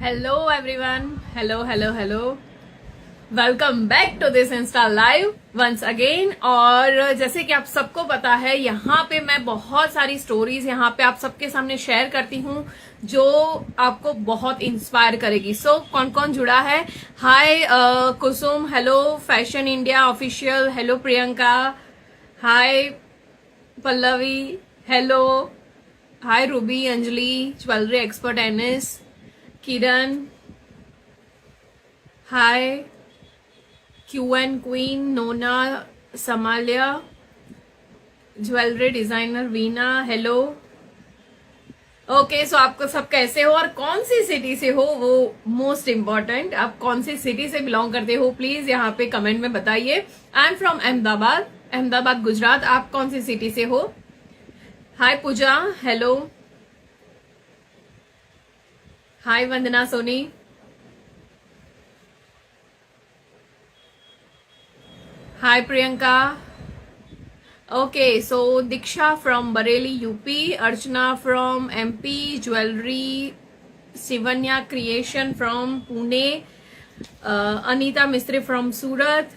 Hello everyone. Hello, hello, hello. Welcome back to this insta live once again. और जैसे कि आप सबको पता है, यहाँ पे मैं बहुत सारी स्टोरीज यहाँ पे आप सबके सामने शेयर करती हूँ जो आपको बहुत इंस्पायर करेगी। सो कौन कौन जुड़ा है? हाय कुसुम, hello fashion India official, hello Priyanka, हाय पल्लवी, हेलो, हाय रूबी, अंजलि, ज्वेलरी एक्सपर्ट एनिस, किरण, हाय क्यू एन क्वीन, नोना, Somalia, jewellery designer Veena, hello. Okay, सो आपको सब कैसे हो और कौन सी सिटी से हो, वो मोस्ट इम्पोर्टेंट, आप कौन सी सिटी से बिलोंग करते हो प्लीज यहाँ पे कमेंट में बताइए। I am from Ahmedabad, Ahmedabad Gujarat. आप कौन सी सिटी से हो? हाय पूजा, hello, hi Vandana Soni, hi Priyanka. Okay, so Diksha from Bareilly, UP, Archana from MP, Jewelry, Sivanya Creation from Pune, Anita Mistry from Surat.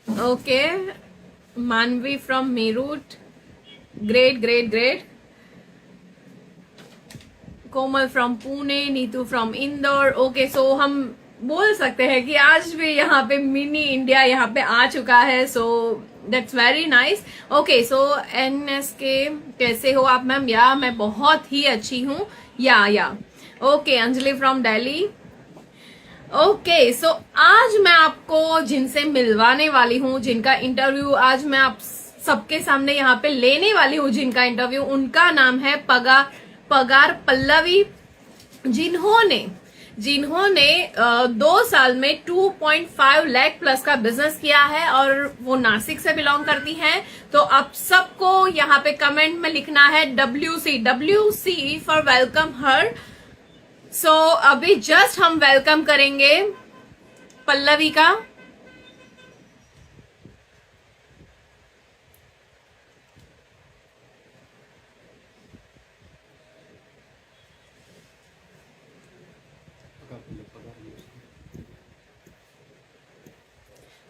Okay, Manvi from Meerut. Great, great, great. Komal from Pune, Neetu from Indore. Okay, सो हम बोल सकते हैं कि आज भी यहाँ पे mini India यहाँ पे आ चुका है। So that's very nice. Okay, so NSK कैसे हो आप मैम? या मैं बहुत ही अच्छी हूँ। या okay, Anjali from Delhi. Okay, सो आज मैं आपको जिनसे मिलवाने वाली हूँ, जिनका इंटरव्यू आज मैं आप सबके सामने यहाँ पे लेने वाली हूँ, जिनका इंटरव्यू, उनका नाम है पगार पल्लवी, जिन्होंने 2 साल में 2.5 लाख प्लस का बिजनेस किया है और वो नासिक से बिलोंग करती हैं। तो आप सबको यहाँ पे कमेंट में लिखना है WC फॉर वेलकम हर। सो अभी जस्ट हम वेलकम करेंगे पल्लवी का।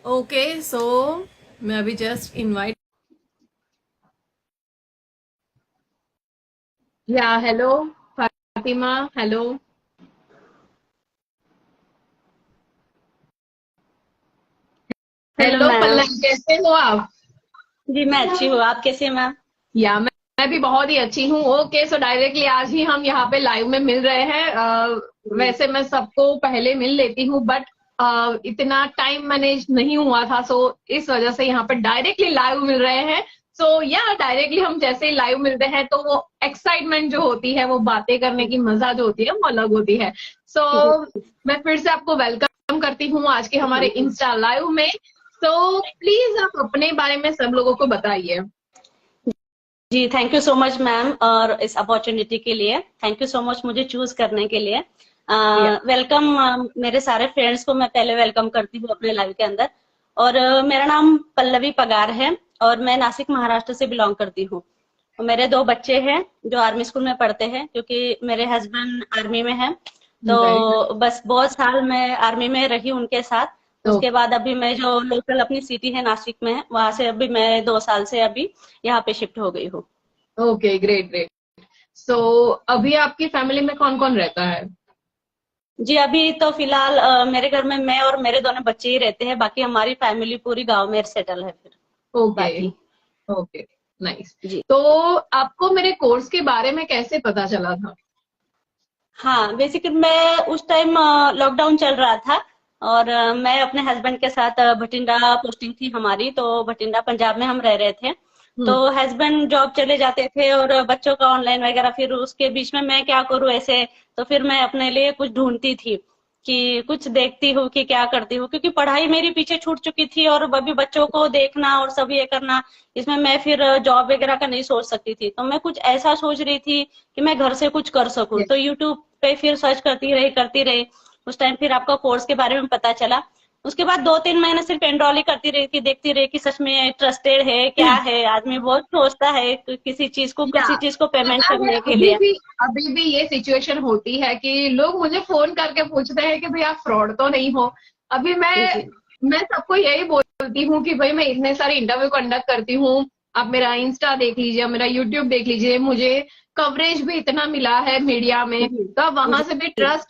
ओके, सो मैं अभी जस्ट इनवाइट। या hello Fatima, hello, hello hello ma'am. Pallavi, कैसे हो आप? जी मैं अच्छी हूँ, आप कैसे हैं मैम? या मैं भी बहुत ही अच्छी हूँ। ओके, सो डायरेक्टली आज ही हम यहाँ पे लाइव में मिल रहे हैं। वैसे मैं सबको पहले मिल लेती हूँ, बट इतना टाइम मैनेज नहीं हुआ था, सो इस वजह से यहाँ पे डायरेक्टली लाइव मिल रहे हैं। सो या डायरेक्टली हम जैसे ही लाइव मिलते हैं तो वो एक्साइटमेंट जो होती है, वो बातें करने की मजा जो होती है, वो अलग होती है। सो मैं फिर से आपको वेलकम करती हूँ आज के हमारे इंस्टा लाइव में। सो प्लीज आप अपने बारे में सब लोगों को बताइए। जी thank you so much ma'am, और इस अपॉर्चुनिटी के लिए थैंक यू सो मच मुझे चूज करने के लिए। वेलकम मेरे सारे फ्रेंड्स को मैं पहले वेलकम करती हूँ अपने लाइव के अंदर। और मेरा नाम पल्लवी पगार है और मैं नासिक महाराष्ट्र से बिलोंग करती हूँ। मेरे 2 बच्चे हैं जो आर्मी स्कूल में पढ़ते हैं, क्योंकि मेरे हस्बैंड आर्मी में हैं। वेरी तो बस बहुत साल मैं आर्मी में रही उनके साथ। नाइस। उसके बाद अभी मैं जो लोकल अपनी सिटी है नासिक में है, वहां से अभी मैं 2 साल से अभी यहाँ पे शिफ्ट हो गई हूँ। Okay, great great. सो अभी आपकी फैमिली में कौन कौन रहता है? जी अभी तो फिलहाल मेरे घर में मैं और मेरे दोनों बच्चे ही रहते हैं, बाकी हमारी फैमिली पूरी गांव में सेटल है फिर ओके, बाकी। Okay, nice. जी तो आपको मेरे कोर्स के बारे में कैसे पता चला था? हाँ, बेसिकली मैं उस टाइम लॉकडाउन चल रहा था और मैं अपने हस्बैंड के साथ भटिंडा पोस्टिंग थी हमारी, तो भटिंडा पंजाब में हम रह रहे थे। तो हम्म। हस्बैंड जॉब चले जाते थे और बच्चों का ऑनलाइन वगैरह, फिर उसके बीच में मैं क्या करूँ ऐसे। तो फिर मैं अपने लिए कुछ ढूंढती थी कि कुछ देखती हूँ कि क्या करती हूँ, क्योंकि पढ़ाई मेरी पीछे छूट चुकी थी और अभी बच्चों को देखना और सब ये करना, इसमें मैं फिर जॉब वगैरह का नहीं सोच सकती थी। तो मैं कुछ ऐसा सोच रही थी कि मैं घर से कुछ कर सकूं। Yes. तो यूट्यूब पे फिर सर्च करती रही। उस टाइम फिर आपका कोर्स के बारे में पता चला। उसके बाद 2-3 महीने सिर्फ एनरोल ही करती रही थी, देखती रही कि सच में ट्रस्टेड है क्या है। आदमी बहुत सोचता है किसी चीज को पेमेंट पता है, करने के लिए। अभी भी ये सिचुएशन होती है कि लोग मुझे फोन करके पूछते हैं कि भाई आप फ्रॉड तो नहीं हो। अभी जी मैं सबको यही बोलती हूँ कि भाई मैं इतने सारे इंटरव्यू कंडक्ट करती हूँ। आप मेरा इंस्टा देख लीजिए, मेरा यूट्यूब देख लीजिए, मुझे कवरेज भी इतना मिला है मीडिया में, जी तो आप वहां जी से भी ट्रस्ट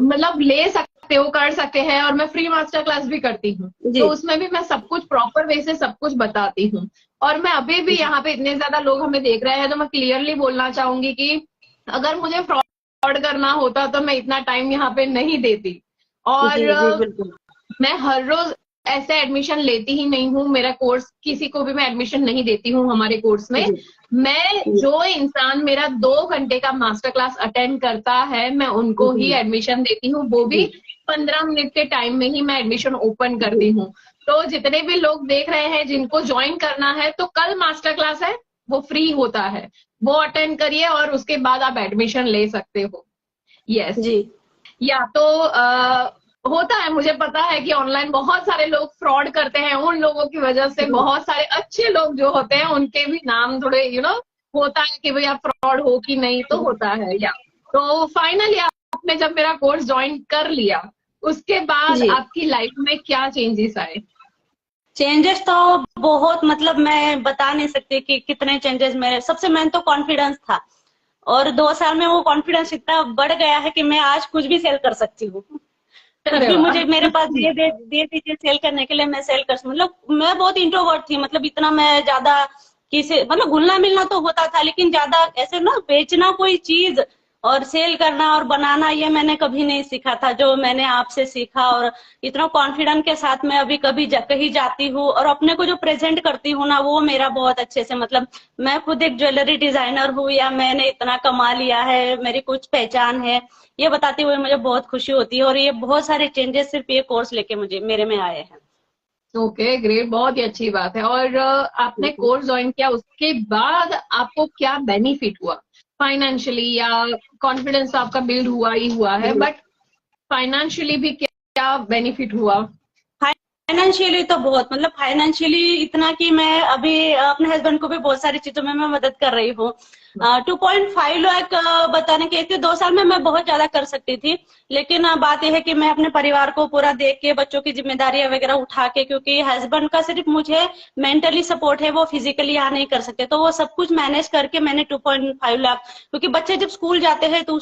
मतलब ले सकते हो, कर सकते हैं। और मैं फ्री मास्टर क्लास भी करती हूँ, जी तो उसमें भी मैं सब कुछ प्रॉपर वे से सब कुछ बताती हूँ। और मैं अभी भी जी यहाँ पे इतने ज्यादा लोग हमें देख रहे हैं, तो मैं क्लियरली बोलना चाहूंगी कि अगर मुझे फ्रॉड करना होता तो मैं इतना टाइम यहाँ पे नहीं देती। जी और जी बिल्कुल। मैं हर रोज ऐसे एडमिशन लेती ही नहीं हूँ। मेरा कोर्स किसी को भी मैं एडमिशन नहीं देती हूँ हमारे कोर्स में। जी मैं जी जो इंसान मेरा 2 घंटे का मास्टर क्लास अटेंड करता है, मैं उनको ही जी एडमिशन देती हूँ, वो भी जी 15 मिनट के टाइम में ही मैं एडमिशन ओपन जी करती हूँ। तो जितने भी लोग देख रहे हैं जिनको ज्वाइन करना है, तो कल मास्टर क्लास है, वो फ्री होता है, वो अटेंड करिए और उसके बाद आप एडमिशन ले सकते हो। यस। जी या तो होता है, मुझे पता है कि ऑनलाइन बहुत सारे लोग फ्रॉड करते हैं। उन लोगों की वजह से जी बहुत सारे अच्छे लोग जो होते हैं उनके भी नाम थोड़े होता है कि भैया फ्रॉड हो कि नहीं, तो होता है। या तो फाइनली आपने जब मेरा कोर्स ज्वाइन कर लिया, उसके बाद जी आपकी लाइफ में क्या चेंजेस आए? चेंजेस तो बहुत, मतलब मैं बता नहीं सकती कि कितने चेंजेस मेरे। सबसे मेन तो कॉन्फिडेंस था, और 2 साल में वो कॉन्फिडेंस इतना बढ़ गया है कि मैं आज कुछ भी सेल कर सकती हूँ। कुछ अरे भी वाह! मुझे मेरे पास दे दीजिए सेल करने के लिए, मैं सेल कर, मतलब मैं बहुत इंट्रोवर्ट थी, मतलब इतना मैं ज्यादा किसी, मतलब घुलना मिलना तो होता था, लेकिन ज्यादा ऐसे ना बेचना कोई चीज और सेल करना और बनाना, ये मैंने कभी नहीं सीखा था, जो मैंने आपसे सीखा। और इतना कॉन्फिडेंट के साथ मैं अभी कभी कहीं जाती हूँ और अपने को जो प्रेजेंट करती हूँ ना, वो मेरा बहुत अच्छे से, मतलब मैं खुद एक ज्वेलरी डिजाइनर हूँ या मैंने इतना कमा लिया है, मेरी कुछ पहचान है, ये बताते हुए मुझे बहुत खुशी होती है। और ये बहुत सारे चेंजेस सिर्फ ये कोर्स लेके मुझे मेरे में आए हैं। ओके, ग्रेट, बहुत ही अच्छी बात है। और आपने कोर्स ज्वाइन किया, उसके बाद आपको क्या बेनिफिट हुआ फाइनेंशियली? या कॉन्फिडेंस तो आपका बिल्ड हुआ ही हुआ है, बट फाइनेंशियली भी क्या बेनिफिट हुआ? फाइनेंशियली तो बहुत, मतलब फाइनेंशियली इतना कि मैं अभी अपने हस्बैंड को भी बहुत सारी चीजों में मैं मदद कर रही हूँ। 2.5 लाख बताने के थे, 2 साल में मैं बहुत ज्यादा कर सकती थी, लेकिन बात यह है कि मैं अपने परिवार को पूरा देख के, बच्चों की जिम्मेदारियां वगैरह उठा के, क्योंकि हस्बैंड का सिर्फ मुझे मेंटली सपोर्ट है, वो फिजिकली यहाँ नहीं कर सकते, तो वो सब कुछ मैनेज करके मैंने 2.5 लाख, क्योंकि बच्चे जब स्कूल जाते हैं तो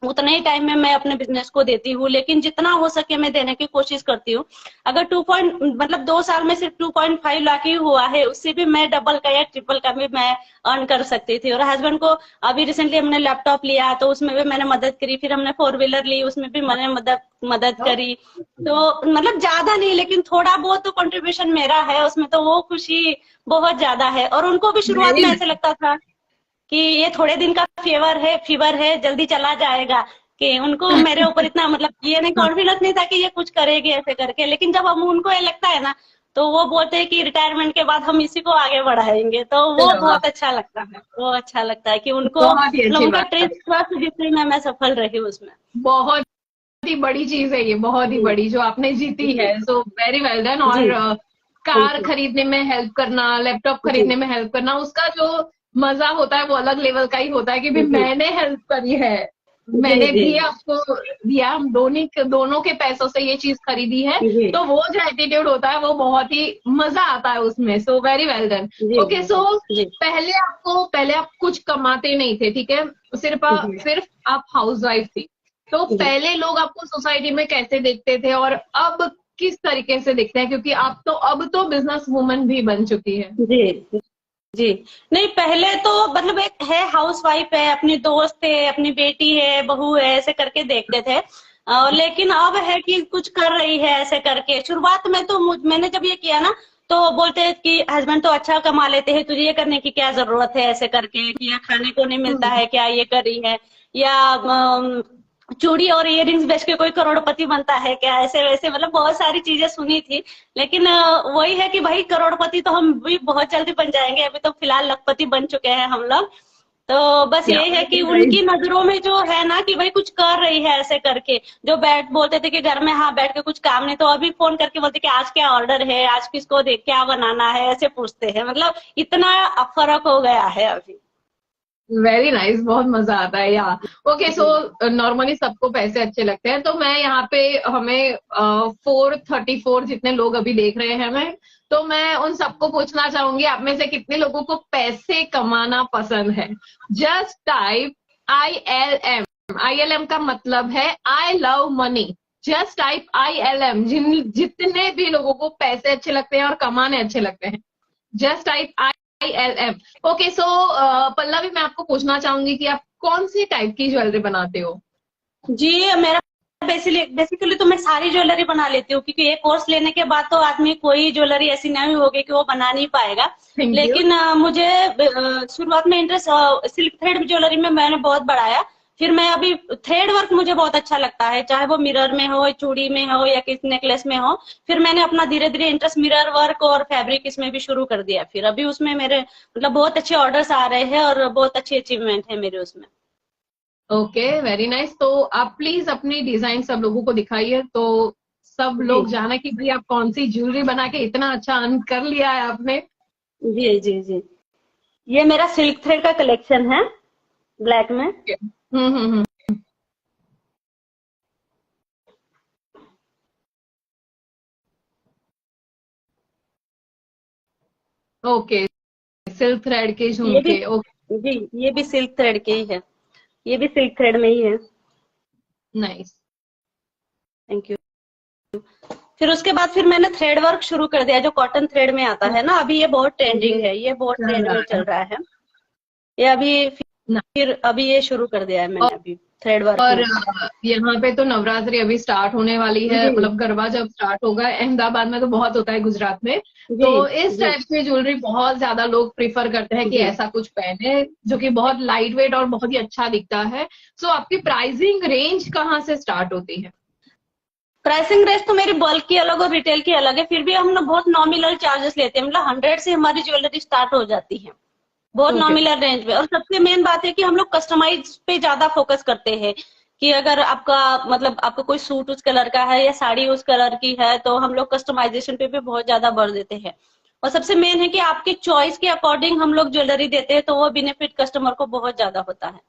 उतने ही टाइम में मैं अपने बिजनेस को देती हूँ, लेकिन जितना हो सके मैं देने की कोशिश करती हूँ। अगर मतलब 2 साल में सिर्फ 2.5 लाख ही हुआ है, उससे भी मैं डबल का या ट्रिपल का भी मैं अर्न कर सकती थी। और हस्बैंड को अभी रिसेंटली हमने लैपटॉप लिया, तो उसमें भी मैंने मदद करी, फिर हमने 4 व्हीलर ली, उसमें भी मैंने मदद करी। तो मतलब ज्यादा नहीं, लेकिन थोड़ा बहुत तो कंट्रीब्यूशन मेरा है उसमें, तो वो खुशी बहुत ज्यादा है। और उनको भी शुरुआत वेरी में ऐसे लगता था कि ये थोड़े दिन का फीवर है जल्दी चला जाएगा, कि उनको मेरे ऊपर इतना, मतलब ये नहीं, कॉन्फिडेंस नहीं था कि ये कुछ करेगी ऐसे करके। लेकिन जब हम उनको ये लगता है ना, तो वो बोलते हैं कि रिटायरमेंट के बाद हम इसी को आगे बढ़ाएंगे, तो वो बहुत अच्छा लगता है। वो अच्छा लगता है कि उनको, बहुत ही मतलब अच्छी उनका बात है। ट्रस्ट जितने में मैं सफल रही उसमें। बहुत ही बड़ी चीज है ये, बहुत ही जी बड़ी जो आपने जीती जी है। So very well done. जी और थैंक कार यू। खरीदने में हेल्प करना, लैपटॉप जी खरीदने में हेल्प करना, उसका जो मजा होता है वो अलग लेवल का ही होता है कि भाई जी मैंने हेल्प करी है, जी मैंने जी भी आपको दिया, हम दोनों के पैसों से ये चीज खरीदी है। जी तो वो जो एटीट्यूड होता है वो बहुत ही मजा आता है उसमें। So very well done. जी ओके, सो जी पहले आप कुछ कमाते नहीं थे, ठीक है, जी सिर्फ आप हाउस वाइफ थी। तो जी पहले लोग आपको सोसाइटी में कैसे देखते थे और अब किस तरीके से देखते हैं? क्योंकि आप तो अब तो बिजनेस वुमन भी बन चुकी है। जी जी। नहीं, पहले तो मतलब एक है हाउस वाइफ है, अपनी दोस्त है, अपनी बेटी है, बहू है, ऐसे करके देखते थे। लेकिन अब है कि कुछ कर रही है ऐसे करके। शुरुआत में तो मैंने जब ये किया ना, तो बोलते हैं कि हस्बैंड तो अच्छा कमा लेते हैं, तुझे ये करने की क्या जरूरत है, ऐसे करके कि यहाँ खाने को नहीं मिलता है क्या, ये कर रही है, या चूड़ी और इयररिंग्स बेच के कोई करोड़पति बनता है क्या, ऐसे वैसे, मतलब बहुत सारी चीजें सुनी थी। लेकिन वही है कि भाई करोड़पति तो हम भी बहुत जल्दी बन जाएंगे, अभी तो फिलहाल लखपति बन चुके हैं हम लोग। तो बस Yeah, ये है कि very nice. उनकी नजरों में जो है ना कि भाई कुछ कर रही है ऐसे करके, जो बैठ बोलते थे कि घर में हाँ बैठ के कुछ काम नहीं, तो अभी फोन करके बोलते कि आज क्या ऑर्डर है, आज किसको देख क्या बनाना है, ऐसे पूछते हैं। मतलब इतना फर्क हो गया है अभी। वेरी नाइस, बहुत मजा आता है यहाँ. ओके, सो जी नॉर्मली सबको पैसे अच्छे लगते हैं, तो मैं यहाँ पे हमें 434 जितने लोग अभी देख रहे हैं हमें, तो मैं उन सबको पूछना चाहूंगी आप में से कितने लोगों को पैसे कमाना पसंद है. Just type ILM. ILM का मतलब है I love money. Just type ILM. जितने भी लोगों को पैसे अच्छे लगते हैं और कमाने अच्छे लगते हैं, just type ILM. Okay, so Pallavi, मैं आपको पूछना चाहूंगी कि आप कौन सी टाइप की ज्वेलरी बनाते हो. जी, मेरा बेसिकली तो मैं सारी ज्वेलरी बना लेती हूँ, क्योंकि ये कोर्स लेने के बाद तो आदमी कोई ज्वेलरी ऐसी नहीं होगी कि वो बना नहीं पाएगा। Thank you. लेकिन मुझे शुरुआत में इंटरेस्ट सिल्क थ्रेड ज्वेलरी में मैंने बहुत बढ़ाया। फिर मैं अभी थ्रेड वर्क मुझे बहुत अच्छा लगता है, चाहे वो मिरर में हो, चूड़ी में हो या किस नेकलेस में हो। फिर मैंने अपना धीरे धीरे इंटरेस्ट मिरर वर्क और फैब्रिक इसमें भी शुरू कर दिया। फिर अभी उसमें मेरे मतलब बहुत अच्छे ऑर्डर्स आ रहे हैं और बहुत अच्छी अचीवमेंट है मेरे उसमें। Okay, very nice. तो आप प्लीज अपनी डिजाइन सब लोगों को दिखाइए, तो सब जी लोग जाने कि भाई आप कौन सी ज्वेलरी बना के इतना अच्छा अर्न कर लिया है आपने. जी जी जी, ये मेरा सिल्क थ्रेड का कलेक्शन है, ब्लैक में। हम्म. ओके, सिल्क थ्रेड के ये भी झुमके. ओके, जी, ये भी सिल्क थ्रेड के ही है, ये भी सिल्क थ्रेड में ही है। नाइस. Thank you. फिर उसके बाद फिर मैंने थ्रेड वर्क शुरू कर दिया, जो कॉटन थ्रेड में आता है ना, अभी ये बहुत ट्रेंडिंग है, ये बहुत चल ट्रेंड रहा में है चल रहा है। ये अभी ना. फिर अभी ये शुरू कर दिया है मैंने अभी थ्रेड वर्क और में। यहाँ पे तो नवरात्रि अभी स्टार्ट होने वाली है, जी मतलब गरबा जब स्टार्ट होगा, अहमदाबाद में तो बहुत होता है, गुजरात में. जी तो इस जी टाइप की ज्वेलरी बहुत ज्यादा लोग प्रिफर करते हैं कि जी। ऐसा कुछ पहने जो कि बहुत लाइट वेट और बहुत ही अच्छा दिखता है. सो आपकी प्राइसिंग रेंज कहाँ से स्टार्ट होती है. प्राइसिंग रेंज तो मेरी बल्क की अलग और रिटेल की अलग है, फिर भी हम लोग बहुत नॉमिनल चार्जेस लेते हैं। मतलब 100 से हमारी ज्वेलरी स्टार्ट हो जाती है, बहुत ओके. नॉमिनल रेंज में। और सबसे मेन बात है कि हम लोग कस्टमाइज पे ज्यादा फोकस करते हैं, कि अगर आपका मतलब आपका कोई सूट उस कलर का है या साड़ी उस कलर की है, तो हम लोग कस्टमाइजेशन पे भी बहुत ज्यादा भर देते हैं। और सबसे मेन है कि आपके चॉइस के अकॉर्डिंग हम लोग ज्वेलरी देते हैं, तो वो बेनिफिट कस्टमर को बहुत ज्यादा होता है।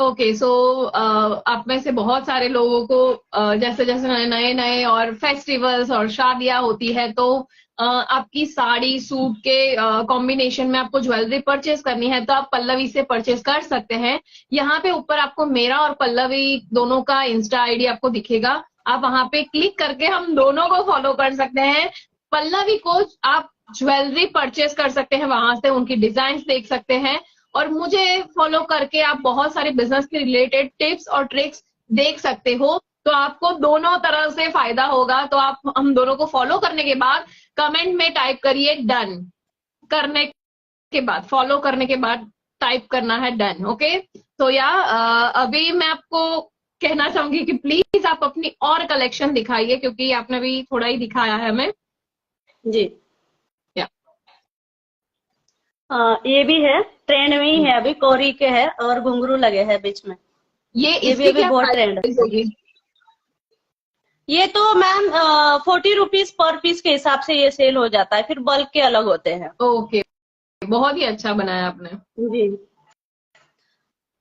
ओके, सो आप में से बहुत सारे लोगों को जैसे जैसे नए नए और फेस्टिवल्स और शादियां होती है, तो आपकी साड़ी सूट के कॉम्बिनेशन में आपको ज्वेलरी परचेज करनी है, तो आप पल्लवी से परचेज कर सकते हैं. यहाँ पे ऊपर आपको मेरा और पल्लवी दोनों का इंस्टा आईडी आपको दिखेगा. आप वहां पे क्लिक करके हम दोनों को फॉलो कर सकते हैं. पल्लवी को आप ज्वेलरी परचेज कर सकते हैं, वहां से उनकी डिजाइन देख सकते हैं, और मुझे फॉलो करके आप बहुत सारे बिजनेस के रिलेटेड टिप्स और ट्रिक्स देख सकते हो. तो आपको दोनों तरह से फायदा होगा. तो आप हम दोनों को फॉलो करने के बाद कमेंट में टाइप करिए डन. करने के बाद, फॉलो करने के बाद टाइप करना है डन. ओके, तो अभी मैं आपको कहना चाहूंगी कि प्लीज आप अपनी और कलेक्शन दिखाइए, क्योंकि आपने भी थोड़ा ही दिखाया है हमें. जी या ये भी है, ट्रेंड में ही है, अभी कोरी के है और घुंघरू लगे हैं बीच में। ये ये भी इसकी अभी क्या बहुत ट्रेंड है। प्राइस होगी. ये तो मैम 40 रुपीज पर पीस के हिसाब से ये सेल हो जाता है, फिर बल्क के अलग होते हैं। ओके, बहुत ही अच्छा बनाया आपने. जी।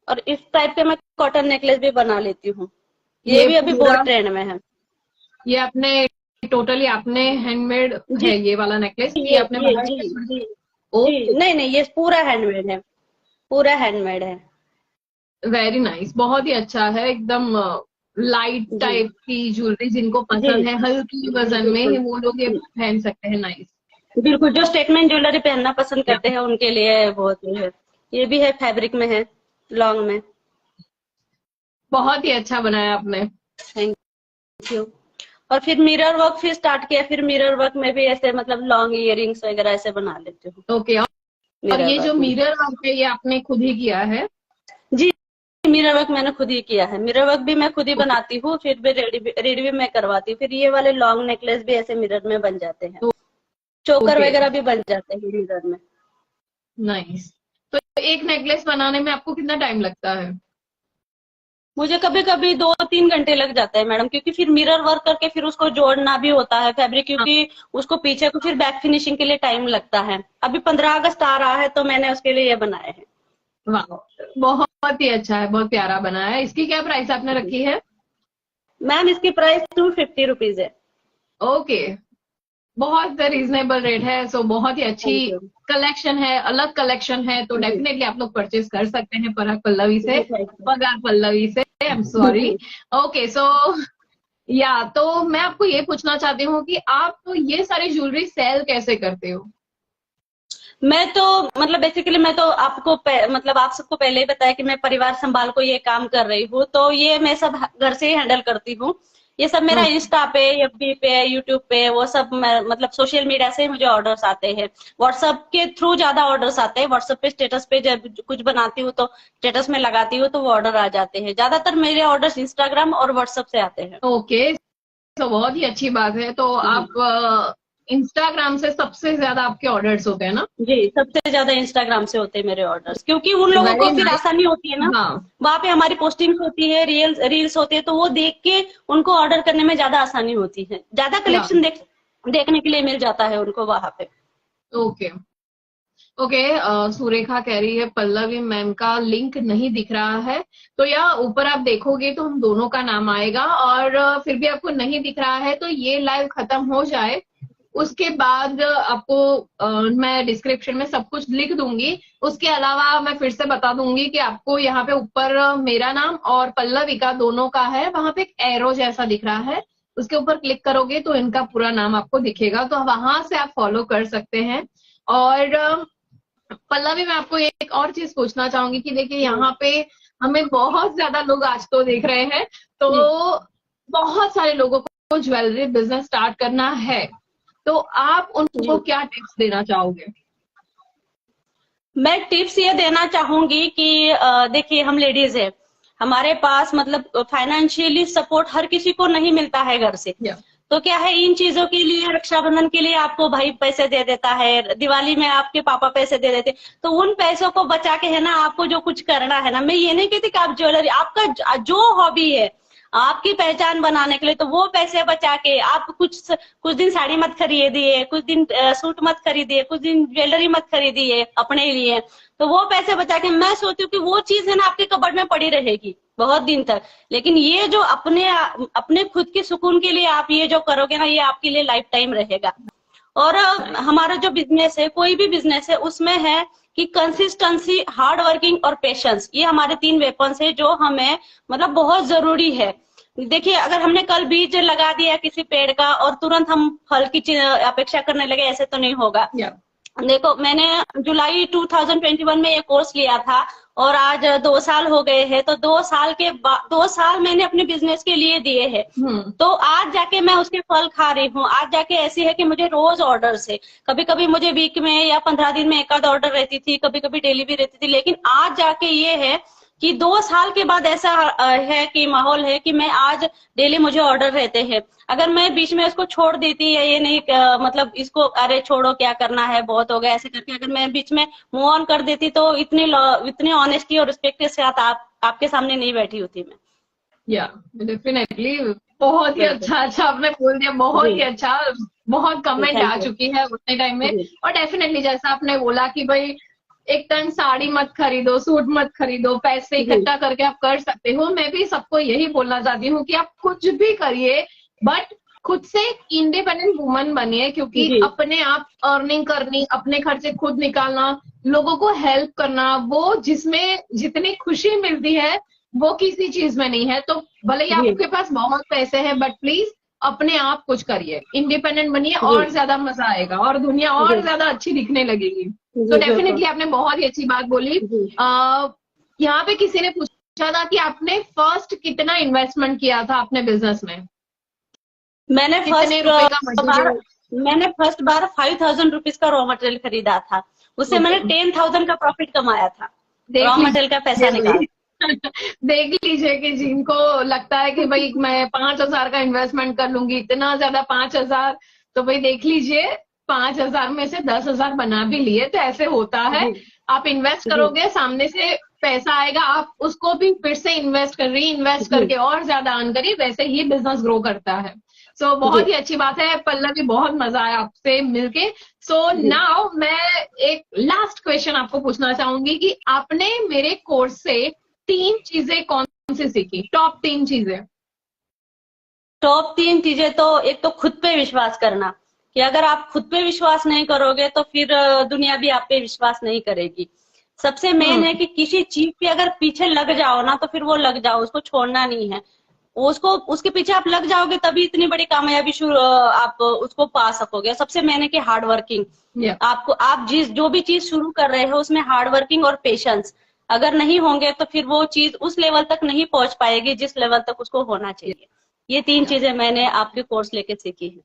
और इस टाइप के मैं कॉटन नेकलेस भी बना लेती हूँ, ये ये भी अभी पूरा, बहुत ट्रेंड में है। ये आपने टोटली आपने हैंडमेड जी, है ये वाला नेकलेस, कि आपने ये बाहर जी से? जी जी, ओके, नहीं नहीं, ये पूरा हैंडमेड है, पूरा हैंडमेड है। वेरी नाइस, बहुत ही अच्छा है. एकदम लाइट जी टाइप की ज्वेलरी जिनको जी पसंद है, हल्की जी वजन बिल्कुल। में, वो लोग ये पहन सकते हैं. नाइस. बिल्कुल, जो स्टेटमेंट ज्वेलरी पहनना पसंद या करते हैं उनके लिए बहुत ही है। ये भी है, फैब्रिक में है, लॉन्ग में। बहुत ही अच्छा बनाया आपने. Thank you. और फिर मिरर वर्क फिर स्टार्ट किया, फिर मिरर वर्क में भी ऐसे मतलब लॉन्ग इयरिंग्स वगैरह ऐसे बना लेती हूँ ओके, और मिरर ये जो वर्क में। मिरर वर्क है ये आपने खुद ही किया है? जी, मिरर वर्क मैंने खुद ही किया है, मिरर वर्क भी मैं खुद ही ओके. बनाती हूँ, फिर भी रेडी भी मैं करवाती हूँ। फिर ये वाले लॉन्ग नेकलेस भी ऐसे मिरर में बन जाते हैं, चोकर ओके, वगैरह भी बन जाते हैं मिरर में। नाइस. तो एक नेकलेस बनाने में आपको कितना टाइम लगता है? मुझे कभी कभी 2-3 घंटे लग जाता है मैडम, क्योंकि फिर मिरर वर्क करके फिर उसको जोड़ना भी होता है फैब्रिक, क्योंकि उसको पीछे को फिर बैक फिनिशिंग के लिए टाइम लगता है। अभी 15 अगस्त आ रहा है तो मैंने उसके लिए ये बनाए हैं। वाह, बहुत ही अच्छा है, बहुत प्यारा बना है। इसकी क्या प्राइस आपने रखी है? मैम इसकी प्राइस 250 रुपीज है। ओके, बहुत रीजनेबल रेट है। सो बहुत ही अच्छी थैंक यू कलेक्शन है, अलग कलेक्शन है, तो जी। डेफिनेटली आप लोग परचेज कर सकते हैं पराग पल्लवी से, जी थैंक पगार पल्लवी से। I am sorry. You. Okay, so या तो मैं आपको ये पूछना चाहती हूँ कि आप ये सारी ज्वेलरी सेल कैसे करते हो? मैं तो मतलब बेसिकली मैं तो आपको मतलब आप सबको पहले ही बताया कि मैं परिवार संभाल को ये काम कर रही हूँ, तो ये मैं सब घर से ही हैंडल करती हूँ। ये सब मेरा ओके, इंस्टा पे, एफबी पे, यूट्यूब पे, वो सब मतलब सोशल मीडिया से ही मुझे ऑर्डर्स आते हैं। व्हाट्सएप के थ्रू ज्यादा ऑर्डर्स आते हैं। व्हाट्सएप पे स्टेटस पे जब कुछ बनाती हूँ तो स्टेटस में लगाती हूँ तो वो ऑर्डर आ जाते हैं। ज्यादातर मेरे ऑर्डर्स इंस्टाग्राम और व्हाट्सएप से आते हैं। ओके, तो बहुत ही अच्छी बात है। तो जी आप इंस्टाग्राम से सबसे ज्यादा आपके ऑर्डर्स होते हैं ना? जी, सबसे ज्यादा इंस्टाग्राम से होते हैं मेरे ऑर्डर्स, क्योंकि उन लोगों को वेरी फिर नाइस। आसानी होती है ना। हाँ, वहां पे हमारी पोस्टिंग्स होती है, रील्स होती है, तो वो देख के उनको ऑर्डर करने में ज्यादा आसानी होती है। ज्यादा या कलेक्शन देखने के लिए मिल जाता है उनको वहां पे। Okay, okay. सुरेखा कह रही है पल्लवी मैम का लिंक नहीं दिख रहा है, तो या ऊपर आप देखोगे तो हम दोनों का नाम आएगा। और फिर भी आपको नहीं दिख रहा है तो ये लाइव खत्म हो जाए, उसके बाद आपको मैं डिस्क्रिप्शन में सब कुछ लिख दूंगी। उसके अलावा मैं फिर से बता दूंगी कि आपको यहाँ पे ऊपर मेरा नाम और पल्लवी का दोनों का है, वहां पे एक एरो जैसा दिख रहा है, उसके ऊपर क्लिक करोगे तो इनका पूरा नाम आपको दिखेगा, तो वहां से आप फॉलो कर सकते हैं। और पल्लवी, मैं आपको एक और चीज पूछना चाहूंगी कि देखिए जी यहाँ पे हमें बहुत ज्यादा लोग आज तो देख रहे हैं, तो जी बहुत सारे लोगों को ज्वेलरी बिजनेस स्टार्ट करना है, तो आप उनको जी। क्या टिप्स देना चाहोगे? मैं टिप्स ये देना चाहूंगी कि देखिए हम लेडीज है, हमारे पास मतलब फाइनेंशियली सपोर्ट हर किसी को नहीं मिलता है घर से। या तो क्या है, इन चीजों के लिए, रक्षाबंधन के लिए आपको भाई पैसे दे देता है, दिवाली में आपके पापा पैसे दे देते, तो उन पैसों को बचा के है ना आपको जो कुछ करना है ना, मैं ये नहीं कहती कि आप ज्वेलरी, आपका जो हॉबी है आपकी पहचान बनाने के लिए, तो वो पैसे बचा के आप कुछ कुछ दिन साड़ी मत खरीदिए, कुछ दिन सूट मत खरीदिए, कुछ दिन ज्वेलरी मत खरीदिए अपने लिए। तो वो पैसे बचा के मैं सोचती हूँ कि वो चीज है ना आपके कबर्ड में पड़ी रहेगी बहुत दिन तक। लेकिन ये जो अपने अपने खुद के सुकून के लिए आप ये जो करोगे ना, ये आपके लिए लाइफ टाइम रहेगा। और हमारा जो बिजनेस है, कोई भी बिजनेस है, उसमें है कि कंसिस्टेंसी, हार्ड वर्किंग और पेशेंस, ये हमारे 3 वेपन्स है जो हमें मतलब बहुत जरूरी है। देखिए अगर हमने कल बीज लगा दिया किसी पेड़ का और तुरंत हम फल की अपेक्षा करने लगे, ऐसे तो नहीं होगा। या देखो मैंने जुलाई 2021 में ये कोर्स लिया था और आज 2 साल हो गए हैं, तो 2 साल के बाद 2 साल मैंने अपने बिजनेस के लिए दिए हैं। हम्म, तो आज जाके मैं उसके फल खा रही हूँ। आज जाके ऐसी है कि मुझे रोज ऑर्डर्स है, कभी कभी मुझे वीक में या 15 दिन में एक आध ऑर्डर रहती थी, कभी कभी डेली भी रहती थी। लेकिन आज जाके ये है कि 2 साल के बाद ऐसा है कि माहौल है कि मैं आज डेली मुझे ऑर्डर रहते हैं। अगर मैं बीच में इसको छोड़ देती या ये नहीं मतलब इसको अरे छोड़ो क्या करना है बहुत हो गया ऐसे करके, अगर मैं बीच में मूव ऑन कर देती तो इतनी ऑनेस्टी और रिस्पेक्ट के साथ आपके सामने नहीं बैठी होती मैं। या डेफिनेटली, बहुत ही बिल्कुल अच्छा अच्छा आपने बोल दिया, जी बहुत ही अच्छा। बहुत जी कमेंट थैंक आ यू चुकी है उतने टाइम में। जी और डेफिनेटली जैसा आपने बोला कि भाई एक टन साड़ी मत खरीदो, सूट मत खरीदो, पैसे जी इकट्ठा करके आप कर सकते हो। मैं भी सबको यही बोलना चाहती हूँ कि आप कुछ भी करिए, बट खुद से इंडिपेंडेंट वुमन बनिए, क्योंकि जी अपने आप अर्निंग करनी, अपने खर्चे खुद निकालना, लोगों को हेल्प करना, वो जिसमें जितनी खुशी मिलती है वो किसी चीज में नहीं है। तो भले ही जी आपके पास बहुत पैसे हैं, बट प्लीज अपने आप कुछ करिए, इंडिपेंडेंट बनिए, जी और ज्यादा मजा आएगा और दुनिया जी और ज्यादा अच्छी दिखने लगेगी। तो जी बिल्कुल डेफिनेटली आपने बहुत ही अच्छी बात बोली। जी। यहाँ पे किसी ने पूछा था कि आपने फर्स्ट कितना इन्वेस्टमेंट किया था अपने बिजनेस में, मैंने कितने रुपए का बार मटेरियल? मैंने फर्स्ट बार 5000 रुपीज का रॉ मटेरियल खरीदा था। उससे ओके, मैंने 10,000 का प्रॉफिट कमाया था, देख रॉ मटेरियल का पैसा लीजिए निकाल। भाई। देख लीजिए कि जिनको लगता है कि भाई मैं 5,000 का इन्वेस्टमेंट कर लूंगी, इतना ज्यादा 5,000, तो भाई देख लीजिए 5,000 में से 10,000 बना भी लिए, तो ऐसे होता है। जी आप इन्वेस्ट करोगे, सामने से पैसा आएगा, आप उसको भी फिर से इन्वेस्ट करके और ज्यादा अर्न करिए, वैसे ही बिजनेस ग्रो करता है। सो बहुत ही अच्छी बात है पल्लवी, बहुत मजा आया आपसे मिलके। सो नाउ मैं एक लास्ट क्वेश्चन आपको पूछना चाहूंगी कि आपने मेरे कोर्स से 3 चीजें कौन सी सीखी, टॉप 3 चीजें? टॉप 3 चीजें तो एक तो खुद पे विश्वास करना, कि अगर आप खुद पे विश्वास नहीं करोगे तो फिर दुनिया भी आप पे विश्वास नहीं करेगी। सबसे मेन है कि किसी चीज के अगर पीछे लग जाओ ना तो फिर वो लग जाओ, उसको छोड़ना नहीं है। उसको उसके पीछे आप लग जाओगे तभी इतनी बड़ी कामयाबी आप उसको पा सकोगे। सबसे मेन है कि हार्ड वर्किंग। आपको आप जो भी चीज शुरू कर रहे हो उसमें हार्ड वर्किंग और पेशेंस अगर नहीं होंगे तो फिर वो चीज उस लेवल तक नहीं पहुंच पाएगी जिस लेवल तक उसको होना चाहिए। ये 3 चीजें मैंने आपके कोर्स लेके सीखी है।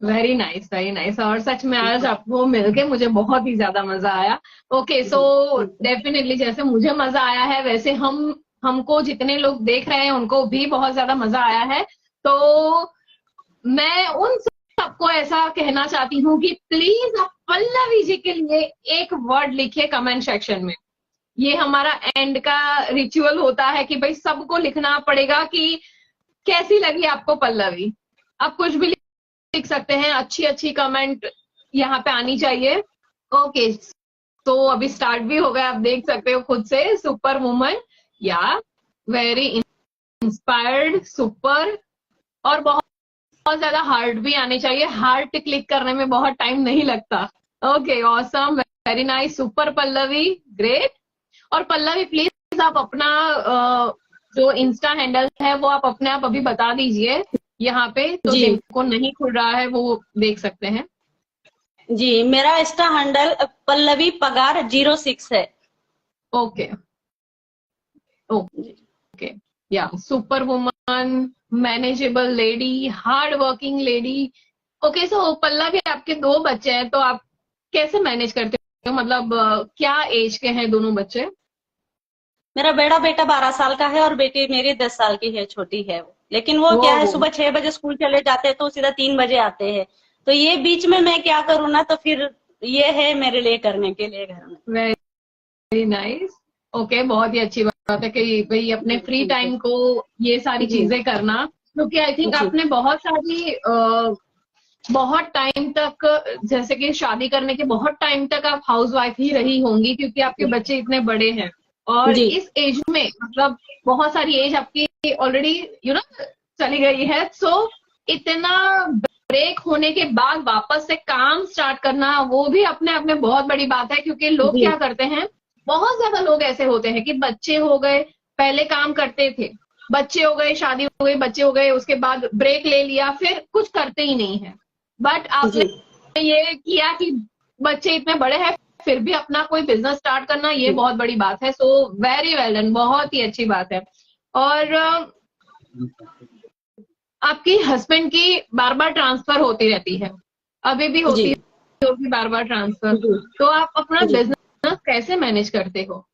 Very nice, very nice. और सच में आज आपको मिलके मुझे बहुत ही ज्यादा मजा आया। ओके, सो डेफिनेटली जैसे मुझे मजा आया है वैसे हमको जितने लोग देख रहे हैं उनको भी बहुत ज्यादा मजा आया है। तो मैं उन सबको ऐसा कहना चाहती हूँ कि प्लीज आप पल्लवी जी के लिए एक वर्ड लिखिए कमेंट सेक्शन में। ये हमारा एंड का रिचुअल होता है कि भाई सबको लिखना पड़ेगा कि कैसी लगी आपको पल्लवी। आप कुछ भी लिख सकते हैं, अच्छी अच्छी कमेंट यहाँ पे आनी चाहिए। ओके, तो अभी स्टार्ट भी हो गया, आप देख सकते हो खुद से। सुपर वुमन, या वेरी इंस्पायर्ड, सुपर। और बहुत बहुत ज्यादा हार्ट भी आने चाहिए, हार्ट क्लिक करने में बहुत टाइम नहीं लगता। Okay, awesome, very nice, super Pallavi, great. और पल्लवी प्लीज आप अपना जो इंस्टा हैंडल है वो आप अपने आप अभी बता दीजिए यहाँ पे, तो जिनको नहीं खुल रहा है वो देख सकते हैं। जी, मेरा इंस्टा हैंडल पल्लवी पगार 06 है। ओके ओके, या super woman, manageable lady, hard working lady. Okay, so Pallavi आपके 2 बच्चे हैं, तो आप कैसे मैनेज करते हो? मतलब क्या एज के हैं दोनों बच्चे? मेरा बड़ा बेटा 12 साल का है और बेटी मेरी 10 साल की है, छोटी है वो। लेकिन वो क्या है, सुबह 6 बजे स्कूल चले जाते हैं तो सीधा 3 बजे आते हैं। तो ये बीच में मैं क्या करूँ ना, तो फिर ये है मेरे लिए करने के लिए घर में। Very nice. ओके, बहुत ही अच्छी बात है कि भाई अपने फ्री टाइम को ये सारी चीजें करना, क्योंकि आई थिंक आपने बहुत सारी बहुत टाइम तक, जैसे कि शादी करने के बहुत टाइम तक आप हाउसवाइफ ही रही होंगी क्योंकि आपके बच्चे इतने बड़े हैं। और इस एज में मतलब बहुत सारी एज आपकी ऑलरेडी चली गई है। सो इतना ब्रेक होने के बाद वापस से काम स्टार्ट करना वो भी अपने आप में बहुत बड़ी बात है, क्योंकि लोग क्या करते हैं, बहुत ज्यादा लोग ऐसे होते हैं कि बच्चे हो गए, पहले काम करते थे, बच्चे हो गए, शादी हो गई, बच्चे हो गए, उसके बाद ब्रेक ले लिया, फिर कुछ करते ही नहीं है। बट आपने ये किया कि बच्चे इतने बड़े हैं फिर भी अपना कोई बिजनेस स्टार्ट करना, ये बहुत बड़ी बात है। सो वेरी वेल डन, बहुत ही अच्छी बात है। और आपकी हस्बैंड की बार बार ट्रांसफर होती रहती है, अभी भी होती होगी बार बार ट्रांसफर, तो आप अपना बिजनेस कैसे मैनेज करते हो?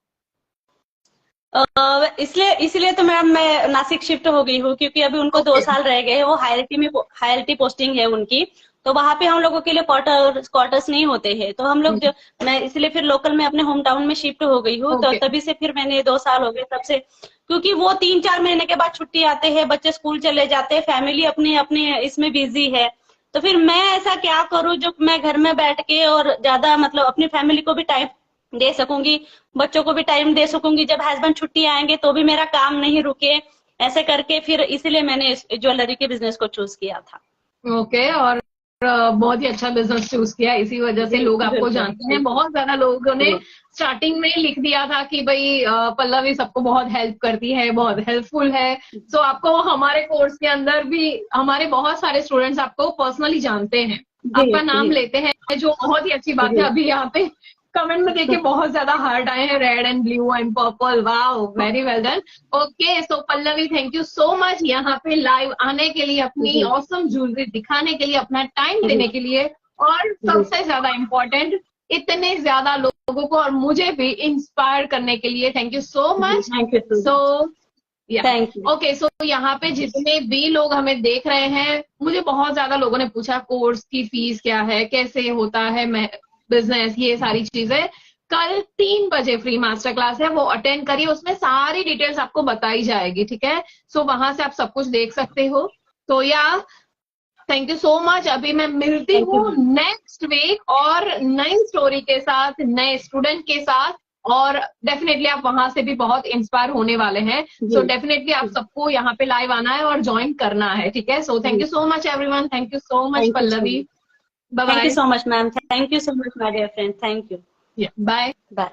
इसलिए तो मैम मैं नासिक शिफ्ट हो गई हूँ, क्योंकि अभी उनको 2 साल रह गए हैं। वो हायरटी पोस्टिंग है उनकी, तो वहां पे हम लोगों के लिए क्वार्टर्स नहीं होते हैं। तो हम लोग मैं इसलिए फिर लोकल में अपने होम टाउन में शिफ्ट हो गई हूँ। तो तभी से फिर मैंने 2 साल हो गए तब से, क्योंकि वो 3-4 महीने के बाद छुट्टी आते हैं, बच्चे स्कूल चले जाते हैं, फैमिली अपनी अपनी इसमें बिजी है। तो फिर मैं ऐसा क्या करूँ जो मैं घर में बैठ के और ज्यादा मतलब अपनी फैमिली को भी टाइम दे सकूंगी, बच्चों को भी टाइम दे सकूंगी, जब हस्बैंड छुट्टी आएंगे तो भी मेरा काम नहीं रुके, ऐसे करके फिर इसलिए मैंने ज्वेलरी के बिजनेस को चूज किया था। ओके, और बहुत ही अच्छा बिजनेस चूज किया, इसी वजह से लोग आपको जानते हैं। बहुत ज्यादा लोगों ने स्टार्टिंग में लिख दिया था कि भाई पल्लवी सबको बहुत हेल्प करती है, बहुत हेल्पफुल है। सो आपको हमारे कोर्स के अंदर भी हमारे बहुत सारे स्टूडेंट्स आपको पर्सनली जानते हैं, आपका नाम लेते हैं, जो बहुत ही अच्छी बात है। अभी यहाँ पे कमेंट में देखिए बहुत ज्यादा हार्ट आए हैं, red and blue and purple, wow, very well done. Okay, so Pallavi thank you so much यहाँ पे लाइव आने के लिए, अपनी ऑसम ज्वेलरी दिखाने के लिए, अपना टाइम देने के लिए, और सबसे ज्यादा इम्पोर्टेंट इतने ज्यादा लोगों को और मुझे भी इंस्पायर करने के लिए। Thank you so much. So okay, so यहाँ पे जितने भी लोग हमें देख रहे हैं, मुझे बहुत ज्यादा लोगों ने पूछा कोर्स की फीस क्या है, कैसे होता है बिजनेस, ये सारी चीजें। कल 3 बजे फ्री मास्टर क्लास है, वो अटेंड करिए, उसमें सारी डिटेल्स आपको बताई जाएगी, ठीक है। सो वहां से आप सब कुछ देख सकते हो। तो या थैंक यू सो मच। अभी मैं मिलती Thank you, हूँ ma'am. नेक्स्ट वीक और नई स्टोरी के साथ, नए स्टूडेंट के साथ, और डेफिनेटली आप वहां से भी बहुत इंस्पायर होने वाले हैं। सो जी डेफिनेटली आप सबको यहाँ पे लाइव आना है और ज्वाइन करना है, ठीक है। So thank ji you so much everyone, thank you so much thank you so Pallavi, much. Bye thank you bye, so much ma'am, thank you so much my dear friend, thank you, bye. Bye.